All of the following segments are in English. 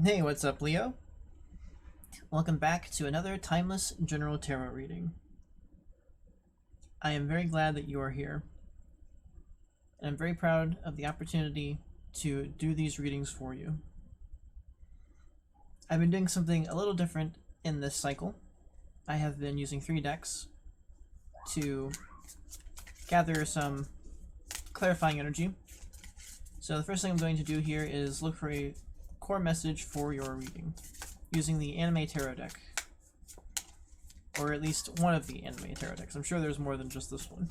Hey, what's up, Leo? Welcome back to another timeless general tarot reading. I am very glad that you are here, and I'm very proud of the opportunity to do these readings for you. I've been doing something a little different in this cycle. I have been using 3 decks to gather some clarifying energy. So the first thing I'm going to do here is look for a core message for your reading using the Anime Tarot deck, or at least one of the Anime Tarot decks. I'm sure there's more than just this one.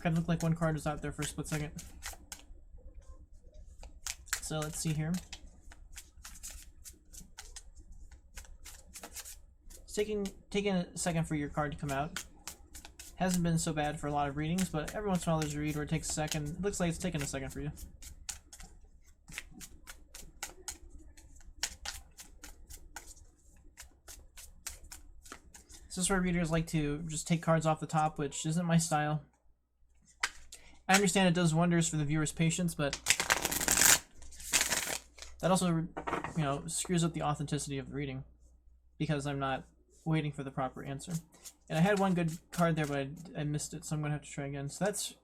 Kind of looked like one card was out there for a split second. So let's see here. It's taking a second for your card to come out. Hasn't been so bad for a lot of readings, but every once in a while there's a read where it takes a second. It looks like it's taking a second for you. This is where readers like to just take cards off the top, which isn't my style. I understand it does wonders for the viewer's patience, but that also, screws up the authenticity of the reading because I'm not waiting for the proper answer. And I had one good card there, but I missed it, so I'm going to have to try again. So that's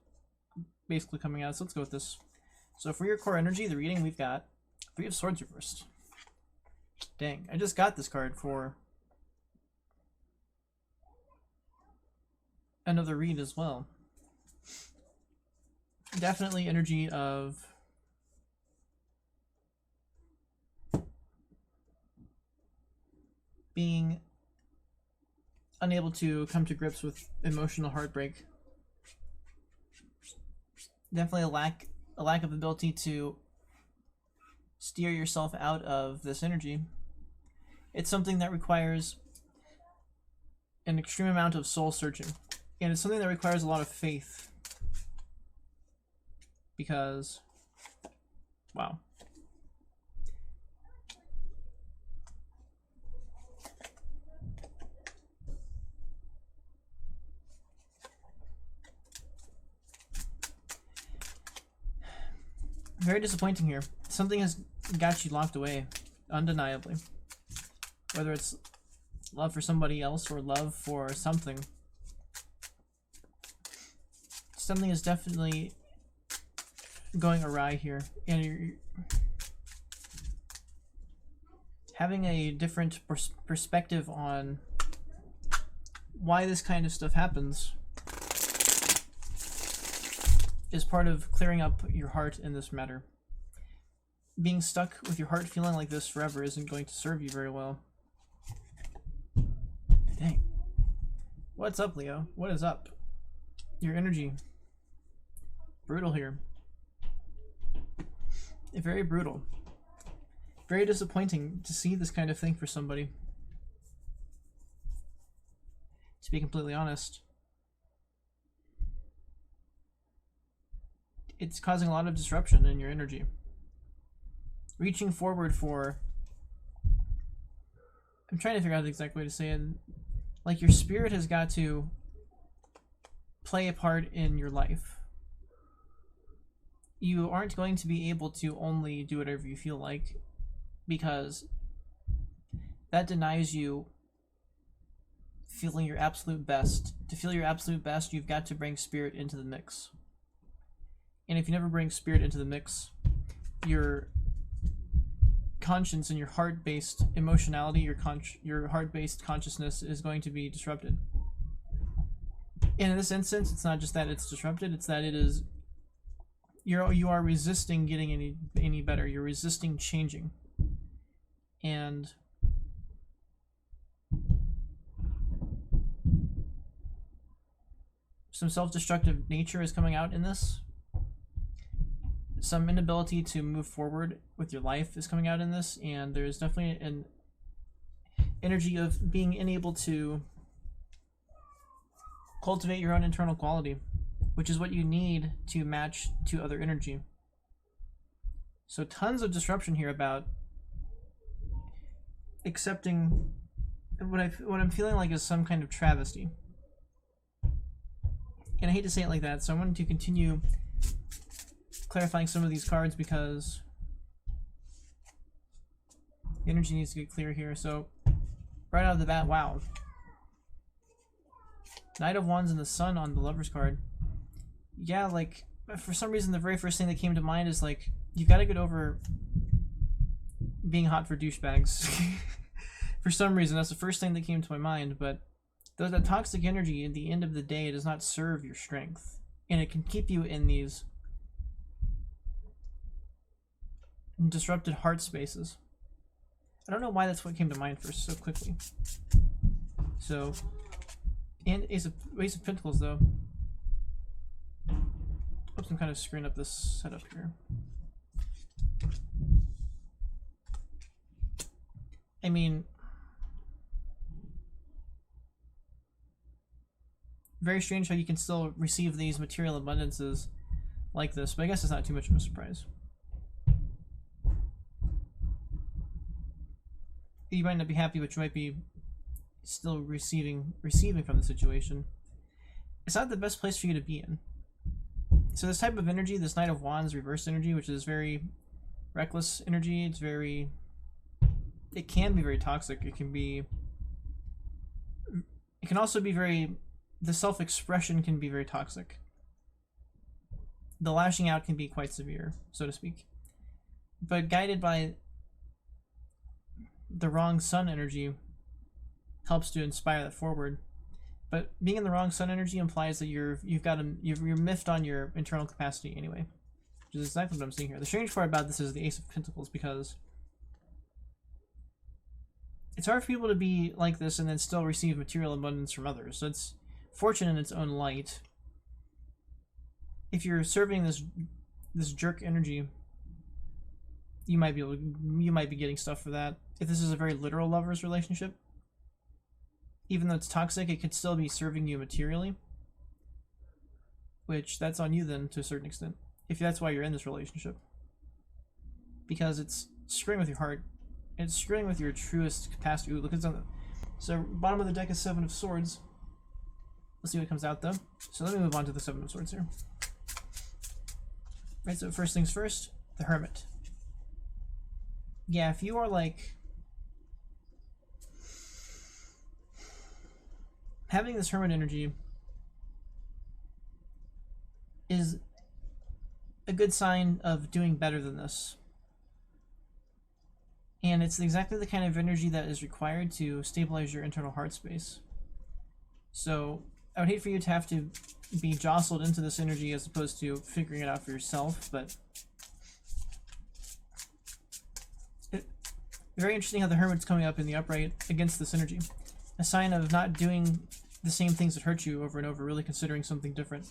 basically coming out, so let's go with this. So for your core energy, the reading, we've got 3 of Swords reversed. Dang, I just got this card for another read as well. Definitely energy of being unable to come to grips with emotional heartbreak. Definitely a lack of ability to steer yourself out of this energy. It's something that requires an extreme amount of soul searching, and it's something that requires a lot of faith because, wow. Very disappointing here. Something has got you locked away, undeniably. Whether it's love for somebody else or love for something. Something is definitely going awry here. And you're having a different perspective on why this kind of stuff happens is part of clearing up your heart in this matter. Being stuck with your heart feeling like this forever isn't going to serve you very well. Dang. What's up, Leo? What is up? Your energy. Brutal here. Very brutal. Very disappointing to see this kind of thing for somebody. To be completely honest. It's causing a lot of disruption in your energy. Reaching forward for... I'm trying to figure out the exact way to say it. Like, your spirit has got to play a part in your life. You aren't going to be able to only do whatever you feel like, because that denies you feeling your absolute best. To feel your absolute best, you've got to bring spirit into the mix. And if you never bring spirit into the mix, your conscience and your heart-based emotionality, your heart-based consciousness is going to be disrupted. And in this instance, it's not just that it's disrupted, it's that it is you are resisting getting any better. You're resisting changing. And some self-destructive nature is coming out in this. Some inability to move forward with your life is coming out in this, and there's definitely an energy of being unable to cultivate your own internal quality, which is what you need to match to other energy. So tons of disruption here about accepting what I'm feeling like is some kind of travesty. And I hate to say it like that, so I wanted to continue clarifying some of these cards because The energy needs to get clear here. So right out of the bat, wow. Knight of Wands and the Sun on the Lover's card. Yeah, like, for some reason the very first thing that came to mind is like, you gotta get over being hot for douchebags. For some reason, that's the first thing that came to my mind, but that toxic energy at the end of the day does not serve your strength. And it can keep you in these disrupted heart spaces. I don't know why that's what came to mind first so quickly. So, and Ace of Pentacles though. Oops, I'm kind of screwing up this setup here. I mean, very strange how you can still receive these material abundances like this, but I guess it's not too much of a surprise. You might not be happy, but you might be still receiving from the situation. It's not the best place for you to be in. So this type of energy, this Knight of Wands reverse energy, which is very reckless energy, it can be very toxic. It can also be very, the self-expression can be very toxic. The lashing out can be quite severe, so to speak. But guided by the wrong sun energy helps to inspire that forward. But being in the wrong sun energy implies that you're miffed on your internal capacity anyway, which is exactly what I'm seeing here. The strange part about this is the Ace of Pentacles, because it's hard for people to be like this and then still receive material abundance from others. So it's fortune in its own light. If you're serving this jerk energy, you might be getting stuff for that. If this is a very literal lover's relationship, even though it's toxic, it could still be serving you materially, which that's on you then to a certain extent, if that's why you're in this relationship, because it's screwing with your heart. It's screwing with your truest capacity. Ooh, look, it's on the so bottom of the deck is Seven of Swords. Let's see what comes out though. So let me move on to the Seven of Swords here. Right, so first things first, the Hermit. Yeah, if you are like having this Hermit energy is a good sign of doing better than this. And it's exactly the kind of energy that is required to stabilize your internal heart space. So I would hate for you to have to be jostled into this energy as opposed to figuring it out for yourself, but very interesting how the Hermit's coming up in the upright against this energy. A sign of not doing the same things that hurt you over and over, really considering something different.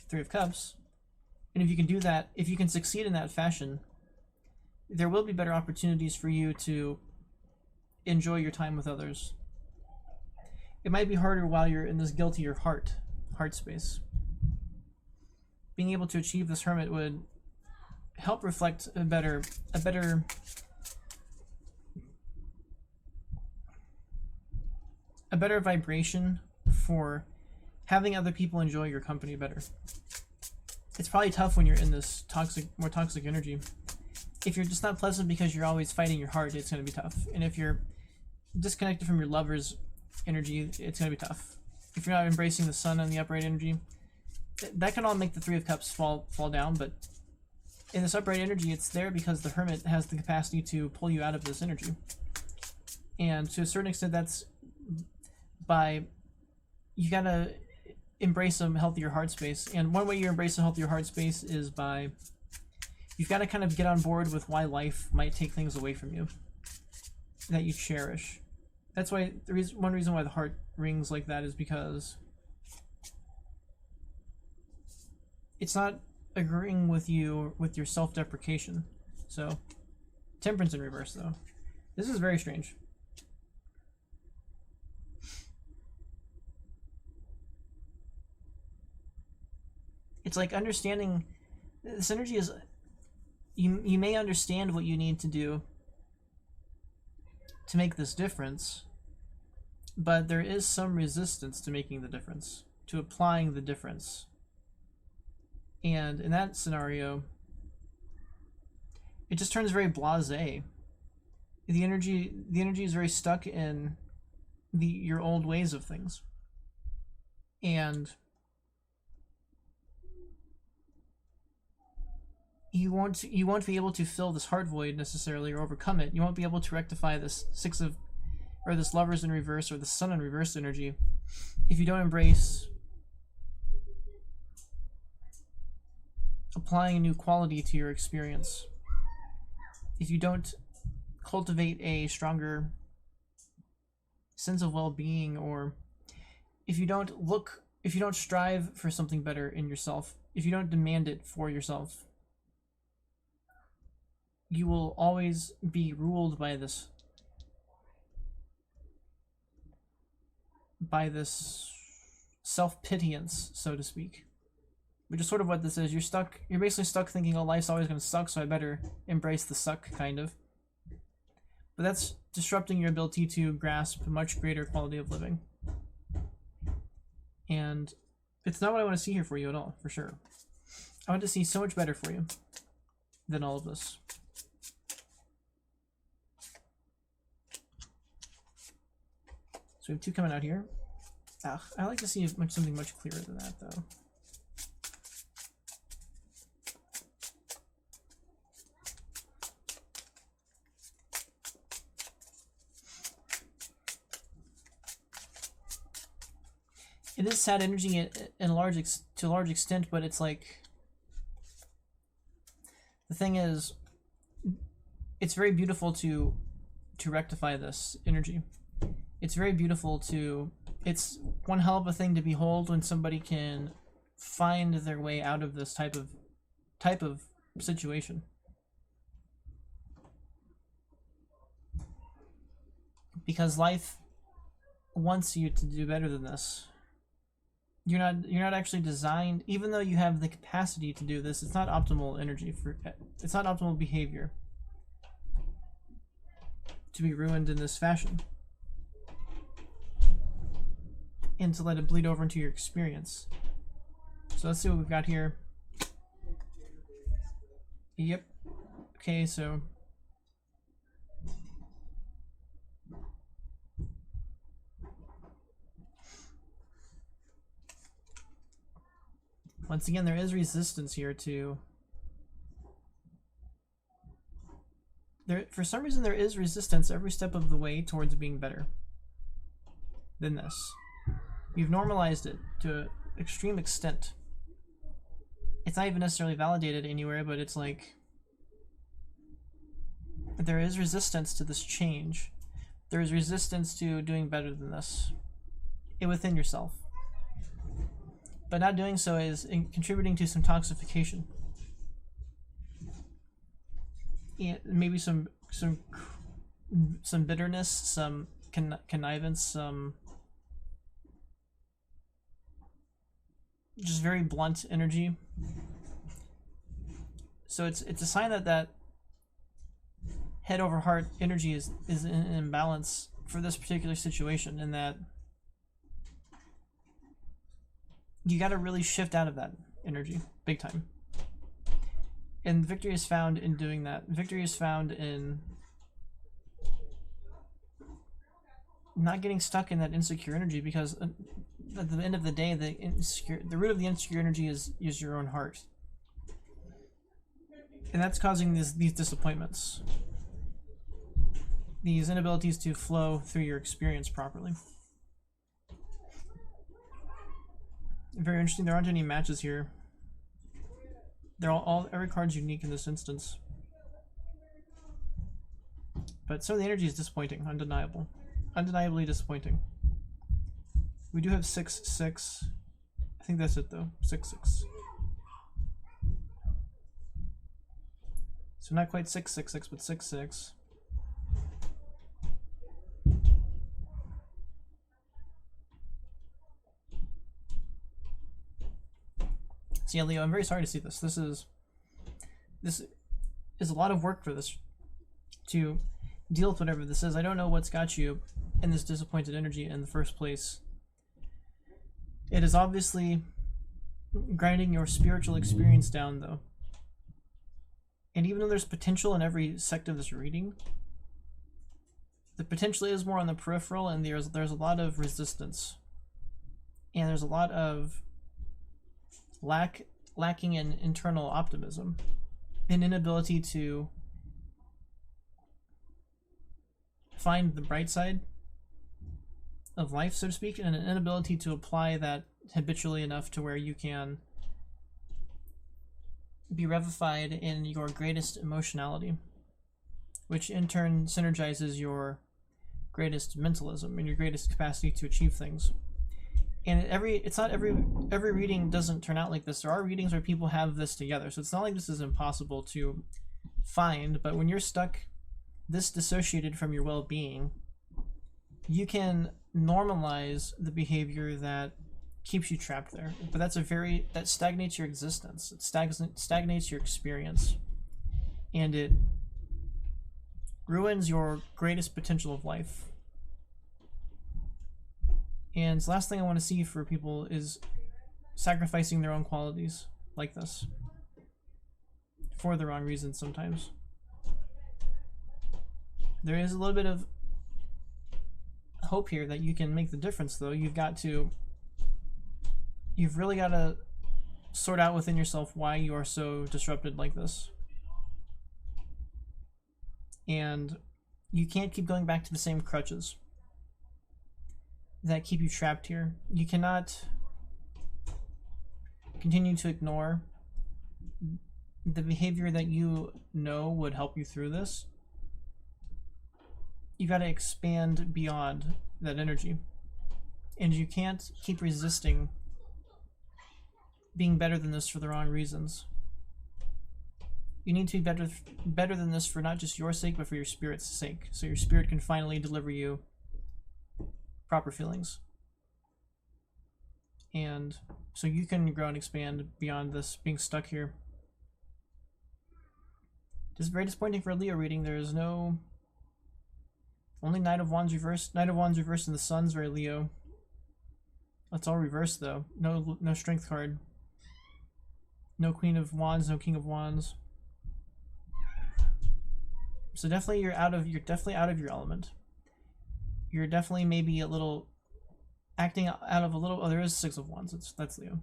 Three of Cups. And if you can do that, if you can succeed in that fashion, there will be better opportunities for you to enjoy your time with others. It might be harder while you're in this guiltier heart space. Being able to achieve this Hermit would help reflect a better vibration for having other people enjoy your company better. It's probably tough when you're in this more toxic energy. If you're just not pleasant because you're always fighting your heart, it's going to be tough. And if you're disconnected from your lover's energy, it's going to be tough. If you're not embracing the sun and the upright energy, that can all make the Three of Cups fall down. But in this upright energy, it's there because the Hermit has the capacity to pull you out of this energy. And to a certain extent, that's by you gotta embrace a healthier heart space. And one way you embrace a healthier heart space is by you've got to kind of get on board with why life might take things away from you that you cherish. That's why one reason why the heart rings like that is because it's not agreeing with you with your self-deprecation. So Temperance in reverse though. This is very strange. It's like understanding this energy is you may understand what you need to do to make this difference, but there is some resistance to making the difference, to applying the difference. And in that scenario, it just turns very blasé. the energy is very stuck in your old ways of things, and you won't be able to fill this heart void necessarily, or overcome it. You won't be able to rectify this this lovers in reverse, or the sun in reverse energy, if you don't embrace applying a new quality to your experience. If you don't cultivate a stronger sense of well-being, or if you don't strive for something better in yourself, if you don't demand it for yourself, you will always be ruled by this self-pityance, so to speak. Which is sort of what this is. You're basically stuck thinking, oh, life's always going to suck, so I better embrace the suck, kind of. But that's disrupting your ability to grasp a much greater quality of living. And it's not what I want to see here for you at all, for sure. I want to see so much better for you than all of this. So we have two coming out here. I like to see something much clearer than that, though. It is sad energy to a large extent, but it's like, the thing is, it's very beautiful to rectify this energy. It's very beautiful it's one hell of a thing to behold when somebody can find their way out of this type of situation. Because life wants you to do better than this. You're not actually designed, even though you have the capacity to do this, it's not optimal energy it's not optimal behavior to be ruined in this fashion, and to let it bleed over into your experience. So let's see what we've got here. Yep. Okay, so once again, there is resistance here for some reason there is resistance every step of the way towards being better than this. You've normalized it to an extreme extent. It's not even necessarily validated anywhere, but it's like, there is resistance to this change. There is resistance to doing better than this within yourself. But not doing so is contributing to some toxification. Yeah, maybe some bitterness, some connivance, some just very blunt energy. So it's a sign that head over heart energy is in an imbalance for this particular situation, and that you got to really shift out of that energy big time. And victory is found in doing that. Victory is found in not getting stuck in that insecure energy, because at the end of the day, the root of the insecure energy is your own heart. And that's causing these disappointments. These inabilities to flow through your experience properly. Very interesting. There aren't any matches here. They're every card's unique in this instance. But some of the energy is disappointing, undeniable. Undeniably disappointing. We do have 6-6. I think that's it though. 6-6. So not quite 6-6-6, but 6-6. So yeah, Leo, I'm very sorry to see this. This is a lot of work for this, to deal with whatever this is. I don't know what's got you in this disappointed energy in the first place. It is obviously grinding your spiritual experience down, though. And even though there's potential in every sect of this reading, the potential is more on the peripheral, and there's a lot of resistance, and there's a lot of lacking in internal optimism, an inability to find the bright side of life, so to speak, and an inability to apply that habitually enough to where you can be revivified in your greatest emotionality, which in turn synergizes your greatest mentalism and your greatest capacity to achieve things. And it's not every reading doesn't turn out like this. There are readings where people have this together, so it's not like this is impossible to find. But when you're stuck this dissociated from your well-being, you can normalize the behavior that keeps you trapped there. But that stagnates your existence. It stagnates your experience, and it ruins your greatest potential of life. And the last thing I want to see for people is sacrificing their own qualities like this for the wrong reasons sometimes. There is a little bit of hope here that you can make the difference, though. You've really got to sort out within yourself why you are so disrupted like this. And you can't keep going back to the same crutches that keep you trapped here. You cannot continue to ignore the behavior that you know would help you through this. You got to expand beyond that energy. And you can't keep resisting being better than this for the wrong reasons. You need to be better than this for not just your sake, but for your spirit's sake, so your spirit can finally deliver you proper feelings. And so you can grow and expand beyond this being stuck here. This is very disappointing for a Leo reading. There is no... Only Knight of Wands reversed. Knight of Wands reversed and the Sun's very Leo. That's all reversed though. No Strength card. No Queen of Wands, no King of Wands. So definitely you're definitely out of your element. You're definitely maybe a little acting out of a little... Oh, there is Six of Wands. That's Leo.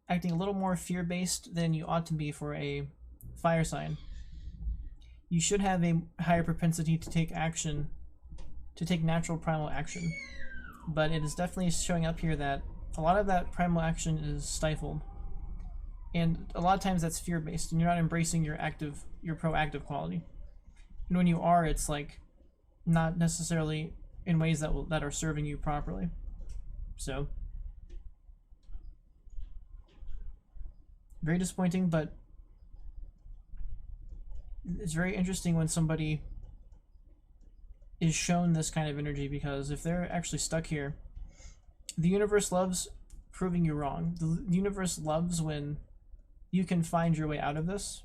Acting a little more fear-based than you ought to be for a fire sign. You should have a higher propensity to take action, to take natural primal action. But it is definitely showing up here that a lot of that primal action is stifled. And a lot of times that's fear-based, and you're not embracing your proactive quality. And when you are, it's like not necessarily in ways that are serving you properly. So very disappointing, but it's very interesting when somebody is shown this kind of energy, because if they're actually stuck here, the universe loves proving you wrong. The universe loves when you can find your way out of this,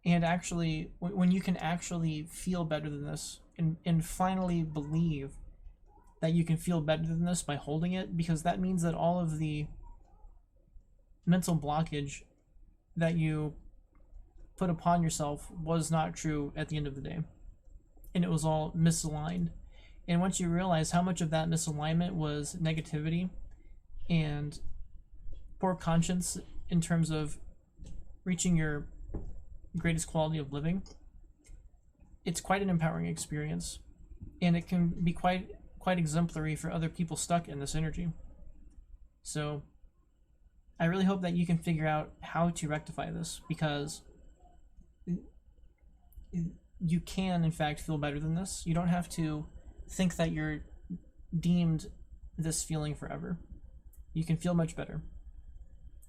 and actually when you can actually feel better than this, and finally believe that you can feel better than this by holding it, because that means that all of the mental blockage that you put upon yourself was not true at the end of the day, and it was all misaligned. And once you realize how much of that misalignment was negativity and poor conscience in terms of reaching your greatest quality of living, it's quite an empowering experience, and it can be quite exemplary for other people stuck in this energy. So I really hope that you can figure out how to rectify this, because you can in fact feel better than this. You don't have to think that you're deemed this feeling forever. You can feel much better,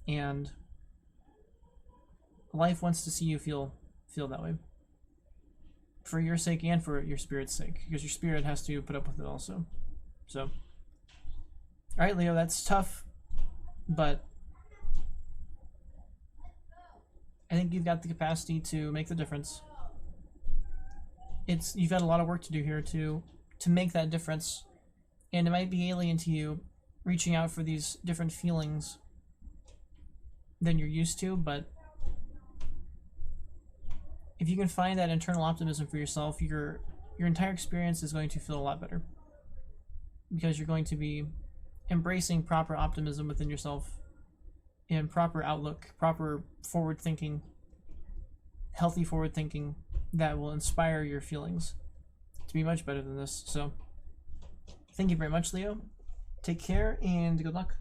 and life wants to see you feel that way, for your sake and for your spirit's sake, because your spirit has to put up with it also. So alright, Leo, that's tough, but I think you've got the capacity to make the difference. You've got a lot of work to do here to make that difference, and it might be alien to you reaching out for these different feelings than you're used to, but if you can find that internal optimism for yourself, you're your entire experience is going to feel a lot better, because you're going to be embracing proper optimism within yourself and proper outlook, proper forward thinking, healthy forward thinking that will inspire your feelings to be much better than this. So thank you very much, Leo. Take care and good luck.